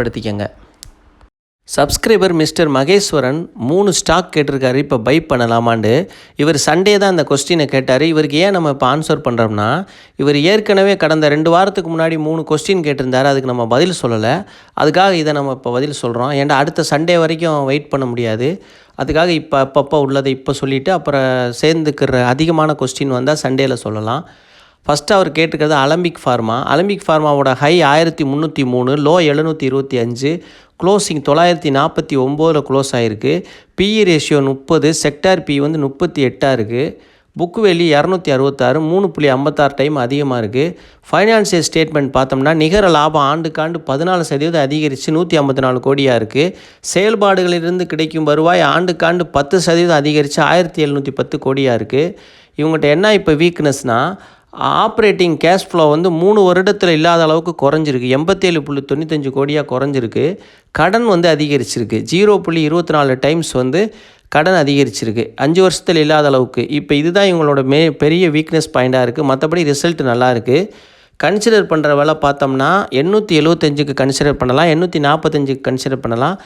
படுத்திக்கங்க. Subscriber mister Maheswaran 3 stock கேட்டிருக்காரு. இப்போ by பண்ணலாமான்னு. இவர் சண்டே தான் அந்த கொஸ்டினை கேட்டார். இவருக்கு ஏன் நம்ம இப்போ ஆன்சர் பண்ணுறோம்னா, இவர் ஏற்கனவே கடந்த 2 வாரத்துக்கு முன்னாடி 3 கொஸ்டின் கேட்டிருந்தார். அதுக்கு நம்ம பதில் சொல்லலை. அதுக்காக இதை நம்ம இப்போ பதில் சொல்கிறோம். ஏன்டா அடுத்த சண்டே வரைக்கும் வெயிட் பண்ண முடியாது. அதுக்காக இப்போ அப்பப்போ உள்ளதை இப்போ சொல்லிவிட்டு அப்புறம் சேர்ந்துக்கிற அதிகமான கொஸ்டின் வந்தால் சண்டேயில் சொல்லலாம். ஃபஸ்ட்டு அவர் கேட்டிருக்கிறது அலம்பிக் ஃபார்மாவோட ஹை 1303, லோ 725, க்ளோசிங் 949 க்ளோஸ் ஆகிருக்கு. பிஇ ரேஷியோ 30, செக்டார் பி வந்து 38 இருக்குது. புக் வேல்யூ 266, 3.56 டைம் அதிகமாக இருக்குது. ஃபைனான்சியல் ஸ்டேட்மெண்ட் பார்த்தோம்னா நிகர லாபம் ஆண்டுக்காண்டு 14% அதிகரித்து 154 கோடியாக இருக்குது. செயல்பாடுகளிலிருந்து கிடைக்கும் வருவாய் ஆண்டுக்காண்டு 10% அதிகரித்து 1710 கோடியாக இருக்குது. இவங்ககிட்ட என்ன இப்போ வீக்னஸ்னால், ஆப்ரேட்டிங் கேஷ் ஃப்ளோ வந்து 3 வருடத்தில் இல்லாத அளவுக்கு குறைஞ்சிருக்கு. 87.95 கோடியாக குறைஞ்சிருக்கு. கடன் வந்து அதிகரிச்சிருக்கு. 0.24 டைம்ஸ் வந்து கடன் அதிகரிச்சிருக்கு. 5 வருஷத்தில் இல்லாத அளவுக்கு. இப்போ இதுதான் இவங்களோட பெரிய வீக்னஸ் பாயிண்ட்டாக இருக்குது. மற்றபடி ரிசல்ட் நல்லா இருக்குது. கன்சிடர் பண்ணுற வேலை பார்த்தோம்னா 875க்கு கன்சிடர் பண்ணலாம், 845க்கு கன்சிடர் பண்ணலாம்.